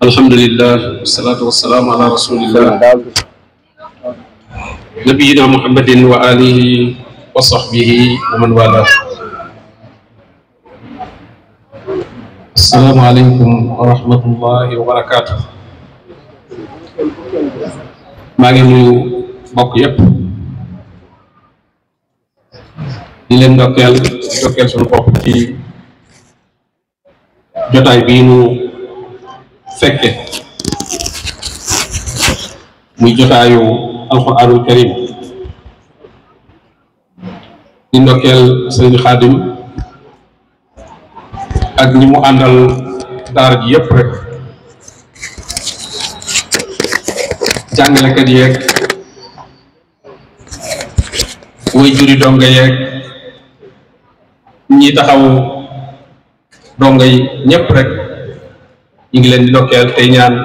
Alhamdulillah, wassalatu wassalamu ala rasulillah nabiyina Muhammadin wa alihi wa sahbihi wa man wala. Assalamu alaikum wa rahmatullahi wa barakatuh. Maa ngi nuyu mbokk yépp di leen ndokkeel suñu bopp ci jotaay bii nu fekke muy jotaayu alquranul karim di ndokkeel sëriñ Xaadim ak ñi mu àndal daara ji yépp rek jàngalekat yeeg way juri donga yeeg ñi taxaw donga yi ñépp rek ñu ngi leen di ndokkeel tey ñaan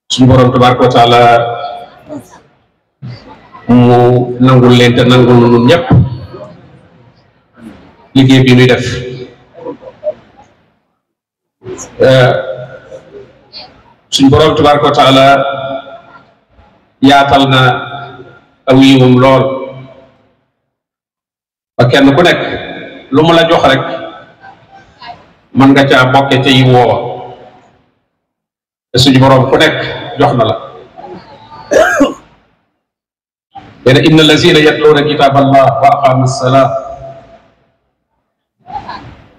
suñu borom tabaraka wa taala mu nangul leen te nangul nun ñépp liggéey bi ñuy def suñu borom tabaraka wa taala yaatal na aw yiwam lool ba kenn ku nekk lu mu la jox rek mën nga caa bokke ca yi woowa te suñu boroom ku nekk jox na la dena inna allazina yatluuna kitab allah wa aqamu ssalah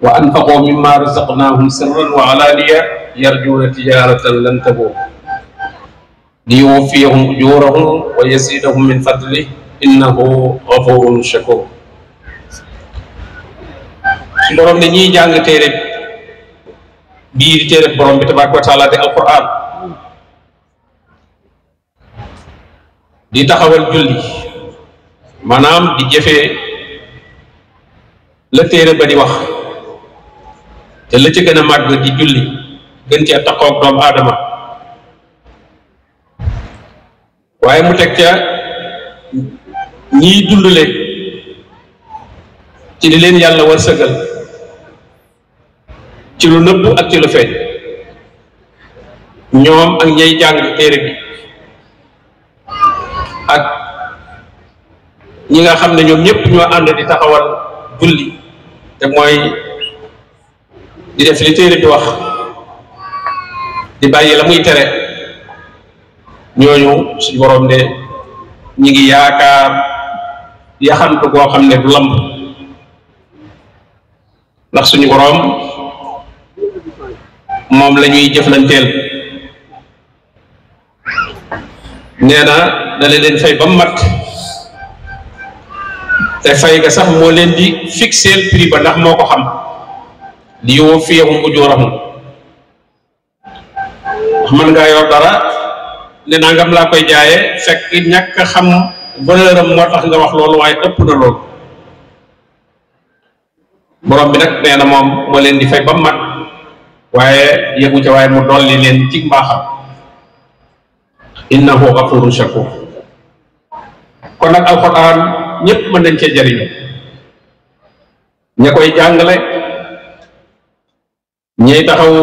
wa anfaqu mimma razaqnahum sirran wa alaniya yarjuuna tijaratan lan tabur liyuwaffiyahum ujurahum wa yazidahum min fadlih innahu ghafurun shakur. suñu boroom ne ñiy jàng téere bii di téere borom bi tabaraka wa taala di alquran di taxawal julli maanaam di jëfee la téere ba di wax te la ci gën a màgg di julli gën cee taxaw doomu aadama waaye mu teg ca ñiy dundale ci li leen yàlla war sëgal ci lu nëbb ak ci lu feeñ ñoom ak ñay jàng téere bi ak ñi nga xam ne ñoom ñëpp ñoo ànd di taxawal julli te mooy di def li téere bi wax di bàyyi la muy tere ñooñu suñu boroom ne ñi ngi yaakaar yaxantu goo xam ne du lamb ndax suñu boroom moom la ñuy jëflanteel nee na dale leen fay ba mat te fay ga sax moo leen di fixeel prix ba ndax moo ko xam li yuwaffiyahum ujurahum wax mën ngaa yor dara ne nangam laa koy jaaye fekk ñàkk xam valeur am moo tax nga wax loolu waaye ëpp na loolu borom bi nag nee na moom moo leen di fay ba mat waaye yëgu ca waaye mu dolli leen ci mbaaxam innahu ghafurun shakur. kon nag alquran ñëpp mën nañ cee jëriñu ña koy jàngale ñay taxaw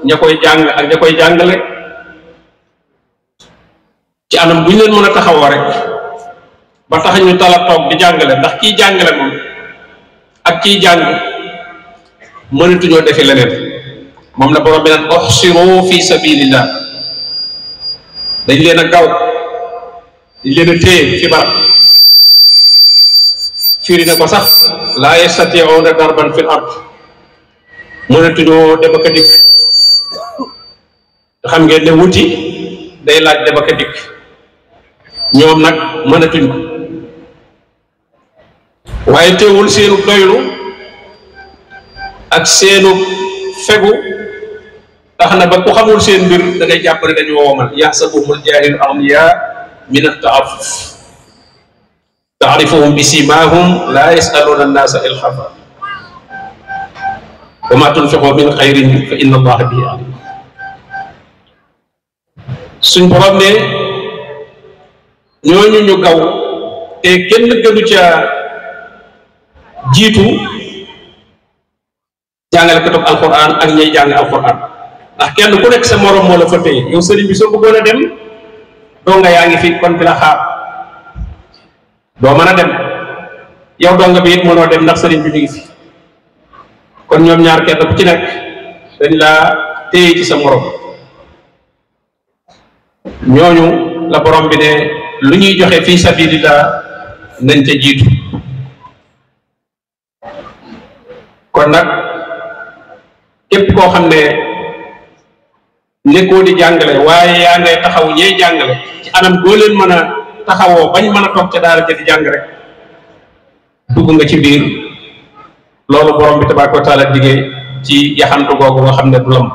ña koy jàng ak ña koy jàngale ci anam bu ñu leen mën a taxawoo rek ba tax ñu tala toog di jàngale ndax kiy jàngale moom ak kiy jàng mënatuñoo defi leneen moom la borom bi naan uhsiru fi sabilillah dañ leen a gaw dañ leen a téye ci barab firi na ko sax laa yastati'una darban fil ard mënatuñoo dem ak a dikk xam ngeen ne wuti day laaj dem ak a dikk ñoom nag mënatuñ ko waaye teewul seenu doylu ak seenu fegu tax na ba ku xamul seen mbir da ngay jàpp ne dañu woomal yaxsabuhumul jaahilu aghniyaa min at-ta'affuf ta'rifuhum bi siimaahum laa yas'aluuna an-naasa ilhaafa wa maa tunfiquu min xayrin fa inna Allaaha bihi aliim. suñ borom ne ñooñu ñu gaw te kenn gënu ca jiitu jàngale ko toog alquran ak ñay jàng alquran ndax kenn ku nekk sa morom moo la fa téye yow sëriñ bi soo bëggoon a dem donga yaa ngi fi kon di la xaar doo mën a dem yow donga bi it mënoo dem ndax sëriñ bi mi ngi fi kon ñoom ñaar kenn ku ci nekk dañ laa téye ci sa morom ñooñu la borom bi ne lu ñuy joxe fii sabilillah nañ ca jiitu kon nag képp koo xam ne nekkoo di jàngale waaye yaa ngay taxaw ñey jàngale ci anam goo leen mën a taxawoo bañ mën a toog ca daara ja di jàng rek dugg nga ci biir loolu borom bi tabaaraka wa taala diggee ci yaxantu googu nga xam ne du lam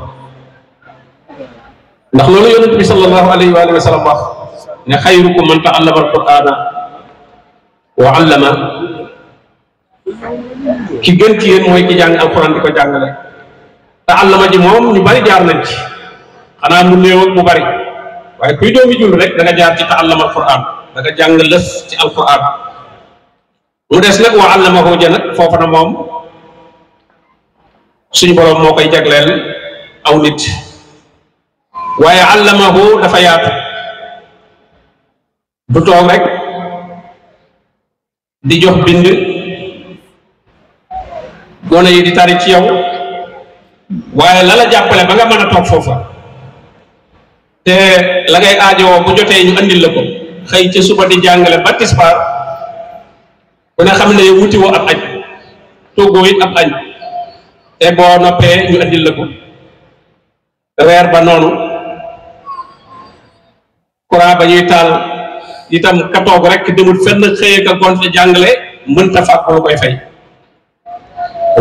ndax loolu yonent bi sallallahu alayhi wa sallam wax ne xayrukum man ta'allama al-qur'ana wa 'allama ki gën ci yéen mooy ki jàng alquran di ko jàngale ta'allama ji moom ñu bari jaar nañ ci xanaa mu néew ak mu bari waaye kuy doomi jul rek da nga jaar ci ta'allama alquran da nga jàng lëf ci alquran mu des nag wa 'allamahu ja nag foofu na moom suñu borom moo koy jagleel aw nit waaye 'allamahu dafa yaatu du toog rek di jox bind gone yi di tari ci yow waaye la la jàppale ba nga mën a toog foofa te la ngay aajowoo bu jotee ñu andil la ko xëy ci suba di jàngale ba tisbaar ku ne xam ne wuti woo ab añ toggoo it ab añ te boo noppee ñu andil la ko reer ba noonu courant ba ñuy taal itam ka toog rek demul fenn xëyee ka gonte jàngale mënta fàkk lu koy fay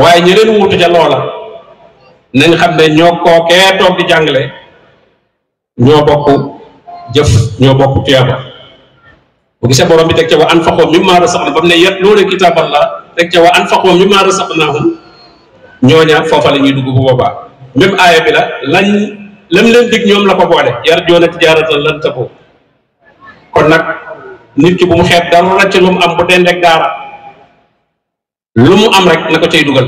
waaye ñi leen wuutu ca loola nañ xam ne ñoo kookee toog di jàngale ñoo bokk jëf ñoo bokk tuyaaba bu gisee borom bi teg ca wa anfaqu mimma razaqnahum ba mu ne yatluuna kitaaballah teg ca wa anfaqu mimma razaqnahum ñooña foofa la ñuy dugg bu boobaa même aaya bi la lam leen dig ñoom la ko boole yarjuuna tijaaratan lan tabuur kon nag nit ki bu mu xeeb dara ci lu mu am bu dendeeg daara lu mu am rek na ko cay dugal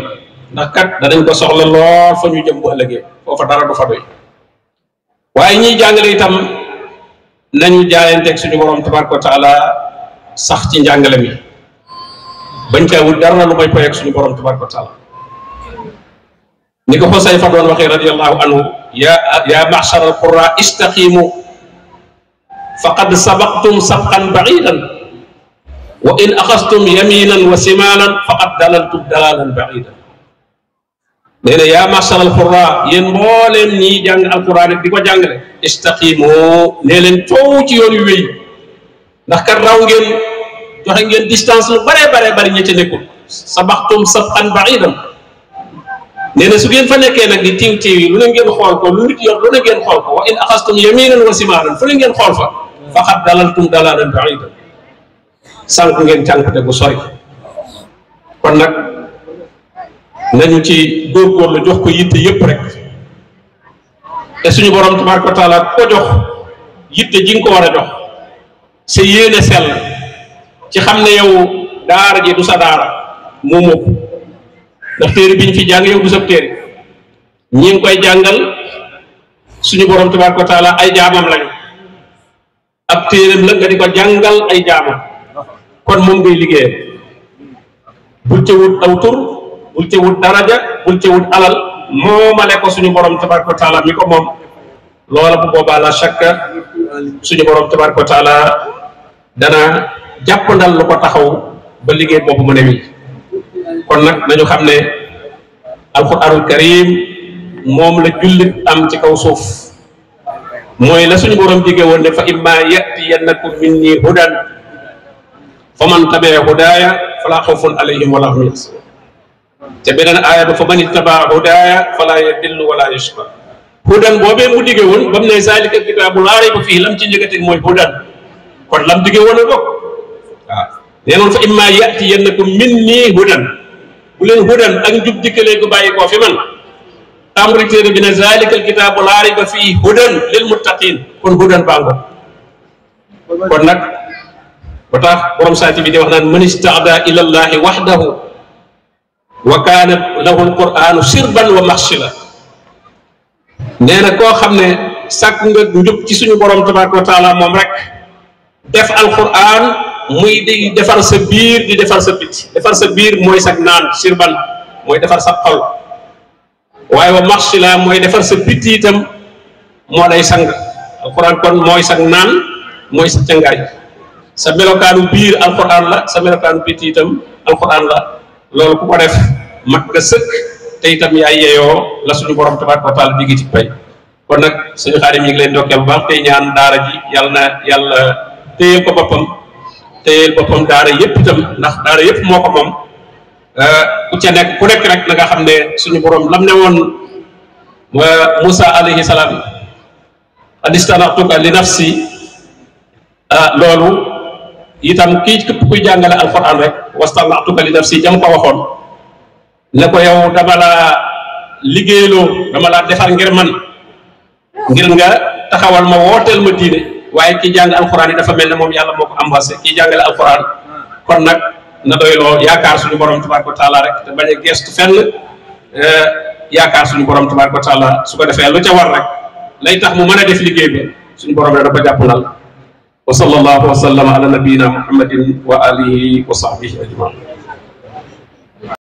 ndax kat danañ ko soxla lool fa ñu jëm bu ëllëgee foofa dara du fa doy waaye ñiy jàngale itam nañu jaayanteeg suñu borom tabaraka wa taala sax ci njàngale mi bañ caa wut dara lu may poyeeg suñu borom tabaraka wa taala ni ko Xusayfa doon waxee radiyallahu anhu ya ma'shar al-qurra istaqimu faqad sabaqtum sabqan ba'idan wa in axastum yaminan wa simalan faqad dalaltum dalalan ba'idan nee na yaa ma'shar al-qurra yéen mbooleem ñi jàng alquran di ko jàngale istaqimu nee leen coow ci yoon yu wéy ndax kat raw ngeen joxe ngeen distance lu bare bari ñi ci nekkul sabaqtum sabqan ba'idan nee na su ngeen fa nekkee nag di tiw yi lu ne ngeen xool ko lu nit yor lu ne ngeen xool ko wa in axastum yaminan wa simalan fu ne ngeen xool fa faqad dalaltum dalalan ba'idan sànq ngeen cànkte bu sori kon nag nañu ci góorgóorlu jox ko yitte yépp rek te suñu borom tabaraka wa taala ko jox yitte ji nga ko war a jox sa yéene sell ci xam ne yow daara ji du sa daara moomoo ko ndax téere bi ñu fi jàng yow du sa téere ñi ngi koy jàngal suñu borom tabaraka wa taala ay jaamam lañu ab téereem la nga di ko jàngal ay jaamam kon moom ngay liggéeyam bul ca wut aw tur bul ca wut daraja bul ca wut alal moomale ko suñu borom tabaraka wa taala mi ko moom loola bu boobaa la shakka suñu borom tabaraka wa taala dana jàppandal lu ko taxaw ba liggéey boobu mën a wi kon nag nañu xam ne alquranul karim moom la jullit am ci kaw suuf mooy la suñu borom dige woon ne fa imma yatiyannakum minni hudan fa man tabia hudaaya fala xawfun alayhim wala hum yaxzanun te beneen aaya ba fa man ittabaa hudaaya fala yadillu wala yashqa hudan boobee mu dige woon ba mu ne zalika kitaabu laa rayba fiihi lam ci njëkkati mooy hudan kon lam dige woon a bokk waaw nee noon fa imma yatiyannakum minni hudan bu leen hudan ak njub dikkalee gu bàyyi koo fi man tàmbali téere bi ne zalikal kitaabu laa rayba fii hudan lil muttaqin kon hudan bàngo kon nag ba tax borom saati bi di wax naan man istaada ila llahi waxdahu wa kaana lahu alquranu sirban wa maxsila nee na koo xam ne sàkk nga njub ci suñu borom tabaraka wa taala moom rek def alquran muy di defar sa biir di defar sa biti. defar sa biir mooy sag naan sirban mooy defar sa xol, waaye wa maxsila mooy defar sa biti itam moo lay sang. alquran kon mooy sag naan mooy sa cangaay. sa melokaanu biir alquran la, sa melokaanu biti itam alquran la. loolu ku ko def mat nga sëkk te itam yaay yeyoo la suñu borom tabaraka wa taala digg ci pay. kon nag suñu Xaadim ñu ngi leen dokkeel bu baax tey ñaan daara ji yàlla na yàlla téyeel ko boppam, téyeel boppam daara yëpp itam, ndax daara yëpp moo ko moom. ku ca nekk ku nekk rek na nga xam ne suñu borom lam ne woon Moussa alayhi salaam adistanatuka li nafsi, loolu itam kii képp kuy jàngale alquran rek wastanatuka li nafsi jam ko waxoon ne ko yow dama laa liggéeyloo, dama laa defar ngir man, ngir nga taxawal ma wooteel ma diine. waaye ki jàng alquran yi dafa mel ne moom yàlla moo ko ambasé kii jàngale alquran. kon nag na doyloo yaakaar suñu borom tabaraka wa taala rek te bañ a gestu fenn, yaakaar suñu borom tabaraka wa taala. su ko defee lu ca war rek lay tax mu mën a def liggéey ba suñu borom rek da ko jàppalal. wa sallallahu wa sallama ala nabiyina muhammadin wa alihi wa sahbihi ajmain.